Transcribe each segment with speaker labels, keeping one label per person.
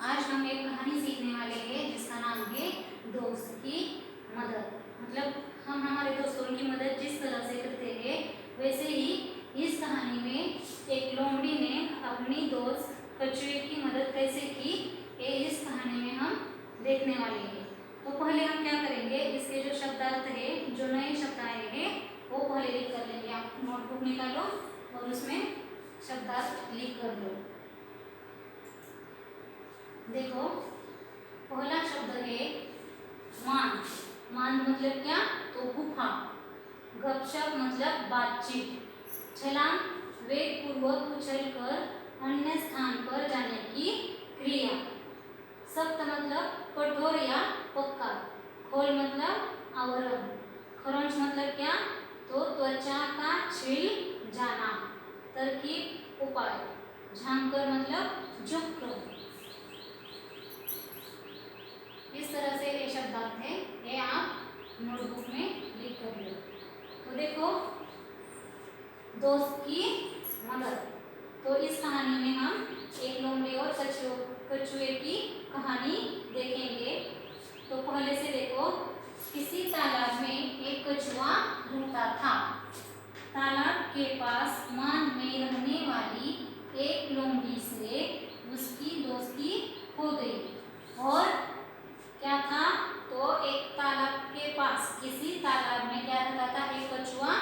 Speaker 1: आज हम एक कहानी सीखने वाले हैं जिसका नाम है दोस्त की मदद। मतलब हम हमारे दोस्तों की मदद जिस तरह से करते हैं वैसे ही इस कहानी में एक लोमड़ी ने अपनी दोस्त कछुए की मदद कैसे की ये इस कहानी में हम देखने वाले हैं। तो पहले हम क्या करेंगे, इसके जो शब्दार्थ है, जो नए शब्द आए हैं वो पहले लिख कर लेंगे। आप नोटबुक निकालो और उसमें शब्दार्थ लिख कर लो। देखो, पहला शब्द है मान। मान मतलब क्या? तो गुफा। गपशप मतलब बातचीत। छलांग वेग पूर्वक उछलकर अन्य स्थान पर जाने की क्रिया। सख्त मतलब कठोर या पक्का। खोल मतलब आवरण। खरोंच मतलब क्या? तो त्वचा का छिल जाना। तरकीब उपाय। झांकर मतलब झुककर। इस तरह से ये शब्दार्थ है, ये आप नोटबुक में लिख कर लो। तो देखो, दोस्त की मदद। तो इस कहानी में हम एक लोमड़ी और कछुए की कहानी देखेंगे। तो पहले से देखो, किसी तालाब में एक कछुआ रहता था। तालाब के पास मान में रहने वाली एक लोमड़ी से उसकी दोस्ती हो गई। और क्या था? तो एक तालाब के पास, किसी तालाब में क्या रहता था? एक कछुआ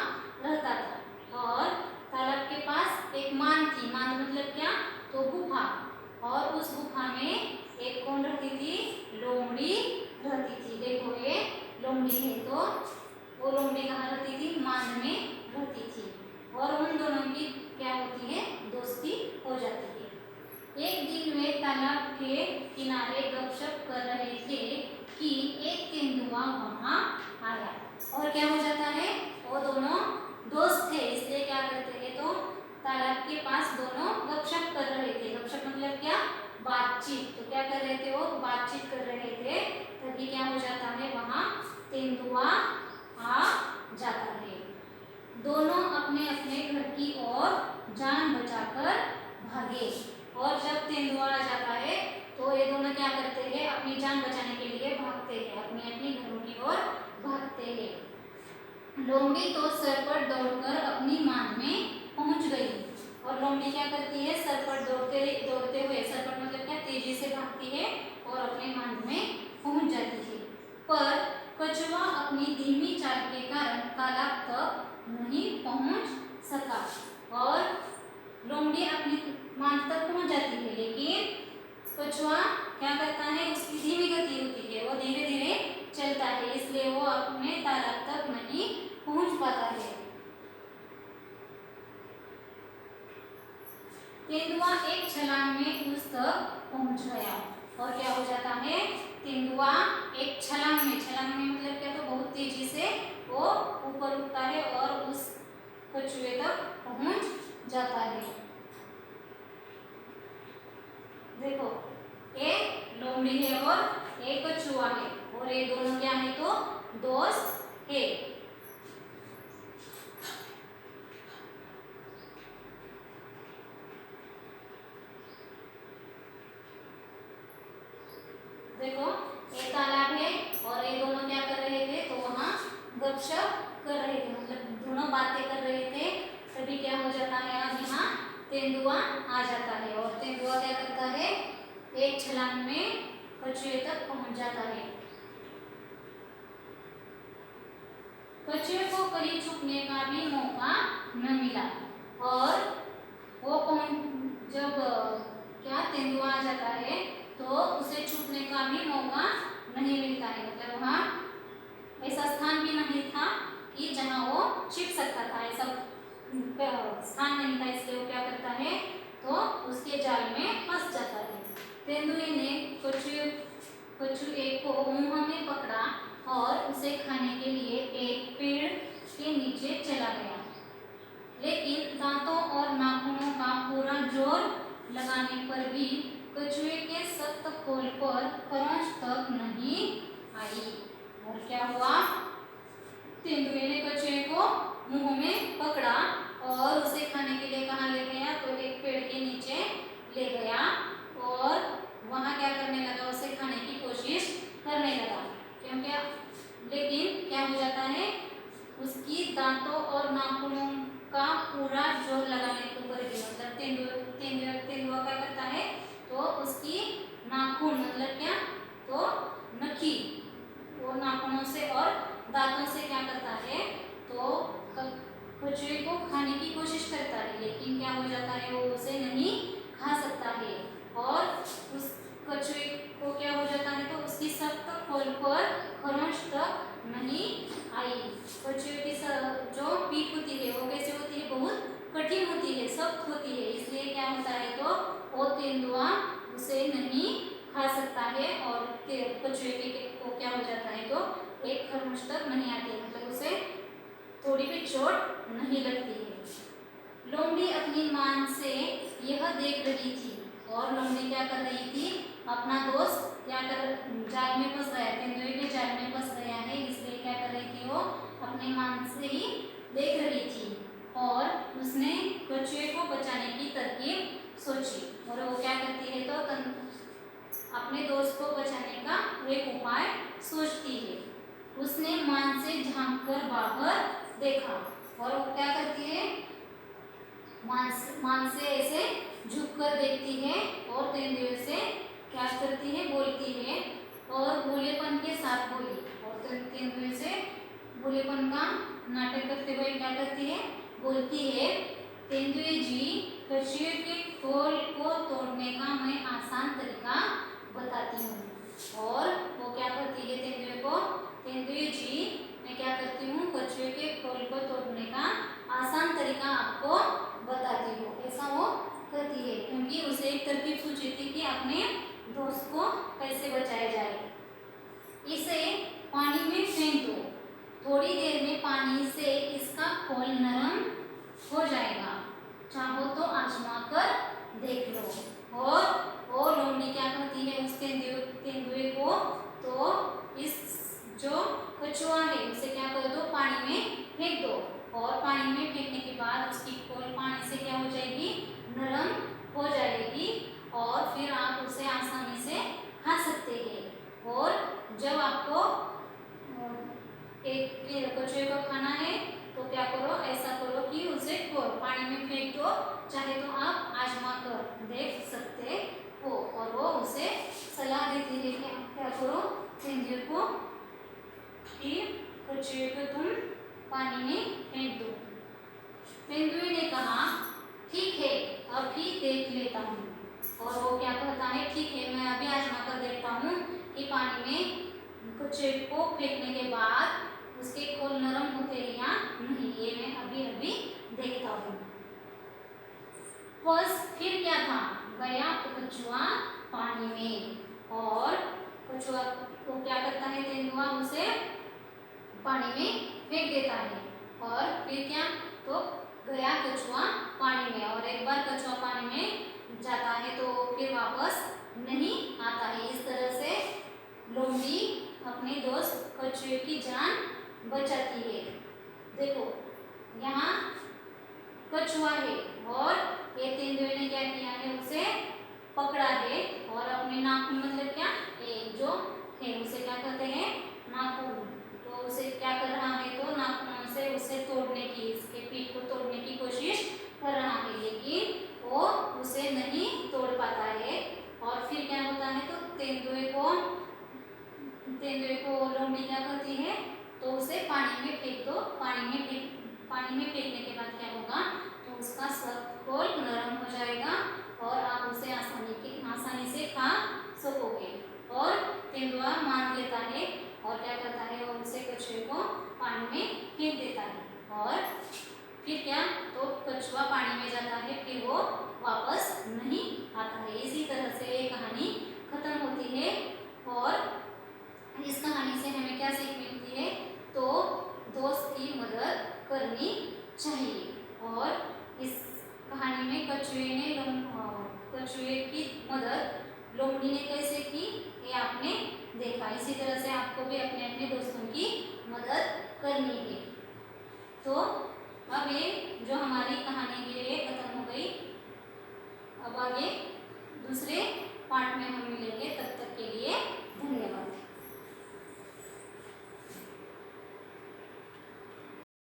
Speaker 1: रहता था। और तालाब के पास एक मान थी। मान मतलब क्या? तो गुफा। और उस गुफा में एक कौन रहती थी? लोमड़ी रहती थी। देखो, ये लोमड़ी है, तो वो लोमड़ी कहाँ रहती थी? मान में रहती थी। और उन दोनों की क्या होती है? दोस्ती हो जाती है। एक दिन वे तालाब के किनारे गपशप कर रहे थे कि एक तेंदुआ वहां आया। और क्या हो जाता है? वो दोनों दोस्त थे, इसलिए क्या करते हैं? तो तालाब के पास दोनों गपशप कर रहे थे। गपशप मतलब क्या? बातचीत। तो क्या कर रहे थे? वो बातचीत कर रहे थे। तभी क्या हो जाता है? वहां तेंदुआ आ जाता है। दोनों अपने अपने घर की ओर जान बचाकर भागे। और जब तेंदुआ आ जाता है तो ये दोनों क्या करते हैं? अपनी जान बचाने के लिए भागते हैं, अपनी अपनी घरों की ओर भागते हैं। लोमड़ी तो सर पर दौड़कर अपनी मान में पहुंच गई। और लोमड़ी क्या करती है? सर पर दौड़ते दौड़ते हुए, सर पर मतलब क्या? तेजी से भागती है और अपने मान में पहुंच जाती है। पर कछुआ अपनी धीमी चाल के कारण तालाब तक नहीं पहुंच सका। और लोमड़ी अपनी मान तक पहुंच जाती है, लेकिन कछुआ क्या करता है? उसकी धीमी गति होती है, वो धीरे धीरे चलता है, इसलिए वो अपने तालाब तक नहीं पहुंच पाता है। तेंदुआ एक छलांग में उस तक पहुंच गया। और क्या हो जाता है? तेंदुआ एक छलांग में मतलब क्या? तो बहुत तेजी से वो ऊपर उठता है और उस कछुए तक पहुंच जाता है। देखो, एक लोमड़ी है और एक कछुआ है, और ये दोनों क्या है? तो दोस्त है। देखो, एक तालाब है और ये दोनों क्या कर रहे थे? तो वहां गपशप कर रहे थे, मतलब दोनों बातें कर रहे थे। तभी क्या हो जाता है? अब यहाँ तेंदुआ आ जाता है और तेंदुआ क्या करता है? एक छलांग में कछुए तक पहुंच जाता है। कछुए को कहीं छुपने का भी मौका न मिला। और वो जब क्या तेंदुआ आ जाता है तो उसे छुपने का भी मौका नहीं मिलता है। मतलब वहाँ ऐसा स्थान भी नहीं था कि जहाँ वो छिप सकता था, ऐसा स्थान नहीं था, इसलिए वो क्या करता है? तो उसके जाल में फंस जाता है। तेंदुए ने कछुए को मुंह में पकड़ा और उसे खाने के लिए एक पेड़ के नीचे चला गया। लेकिन दांतों और नाखूनों का पूरा जोर लगाने पर भी कछुए के सख्त खोल पर खरोंच तक नहीं आई। और क्या हुआ? तेंदुए ने कछुए को मुंह में पकड़ा और उसे खाने के लिए कहाँ ले गया? तो एक पेड़ के नीचे ले गया। और वहाँ क्या कछुए के को क्या हो जाता है, तो एक खरगोश तक नहीं आती, मतलब उसे थोड़ी भी चोट नहीं लगती है। लोमड़ी अपनी मां से यह देख रही थी, और लोमड़ी क्या कर रही थी, अपना दोस्त क्या कर जाल में फंस गया, तेंदुए के जाल में फंस गया है, इसलिए क्या कर रही थी, वो अपनी मां से ही देख रही थी, और उसने कछुए को बचाने की तरकीब सोची, और वो क्या करती है, तो अपने दोस्त को बचाने का एक उपाय सोचती है। उसने मान से झांककर बाहर देखा, और वो क्या करती है, मान से ऐसे झुककर देखती है, और तेंदुए से क्या करती है, बोलती है, और भोलेपन के साथ बोली, और तेंदुए से भोलेपन का नाटक करते हुए क्या करती है, बोलती है, तेंदुए जी, कछुए के खोल को तोड़ने का मैं आसान तरीका बताती हूँ। और वो क्या करती है, तेंदुए जी, मैं क्या करती हूँ, कछुए के खोल को तोड़ने का आसान तरीका आपको बताती हूँ, ऐसा वो करती है, क्योंकि उसे एक तरकीब सूझी थी कि अपने दोस्त को कैसे बचाया जाए। इसे पानी में फेंक दो, थोड़ी देर में पानी से इसका खोल नरम हो जाएगा, चाहो तो आजमा कर देख लो। और वो लोमड़ी क्या करती है, उस तेंदुए को, तो इस जो कछुआ है उसे क्या कर दो, पानी में फेंक दो, और पानी में फेंकने के बाद उसकी खोल पानी से क्या हो जाएगी, नरम हो जाएगी, और फिर आप उसे आसानी से खा सकते हैं। और जब आपको एक कछुए को खाना है, तो क्या करो, ऐसा करो कि उसे पानी में फेंक दो, चाहे तो आप आजमा कर देख सकते हो। और वो उसे सलाह देती है कि आप क्या करो, तेंदुए को, कि कछुए को तुम पानी में फेंक दो। तेंदुए ने कहा, ठीक है, अभी देख लेता हूँ, और वो क्या कहता है, ठीक है, मैं अभी आजमा कर देखता हूँ कि पानी में कछुए को फेंकने के बाद उसके खोल नरम होते हैं या नहीं, ये मैं अभी अभी देखता हूँ। बस फिर क्या था, गया कछुआ पानी में, और कछुआ को क्या करता है, तेंदुआ उसे पानी में फेंक देता है, और फिर क्या, तो गया कछुआ पानी में, और एक बार कछुआ पानी में जाता है तो फिर वापस नहीं आता है। इस तरह से लोमड़ी अपने दोस्त कछुए की जान बचाती है। देखो, यहाँ कछुआ है, और ये तेंदुए ने क्या किया है, उसे पकड़ा है, और अपने नाखून, मतलब क्या, जो है उसे क्या कहते हैं, नाखून, तो उसे क्या कर रहा है, तो नाखूनों से उसे तोड़ने की, इसके पीठ को तोड़ने की कोशिश कर रहा है, लेकिन वो उसे नहीं तोड़ पाता है। और फिर क्या होता है, तो तेंदुए को लोमड़ी क्या करती है, तो उसे पानी में फेंक दो, पानी में फेंकने के बाद क्या होगा, तो उसका सब खोल नरम हो जाएगा, और आप उसे आसानी से खा सकोगे। और तेंदुआ मान लेता है, और क्या करता है, वो उसे कछुए को पानी में फेंक देता है, और फिर क्या, तो कछुआ पानी में जाता है, फिर वो वापस नहीं आता है। इसी तरह से ये कहानी खत्म होती है, और इस कहानी से हमें क्या सीख मिलती है, तो दोस्त की मदद करनी चाहिए। और इस कहानी में कछुए की मदद लोमड़ी ने कैसे की, ये आपने देखा। इसी तरह से आपको भी अपने अपने दोस्तों की मदद करनी है। तो अब ये जो हमारी कहानी है ये खत्म हो गई, अब आगे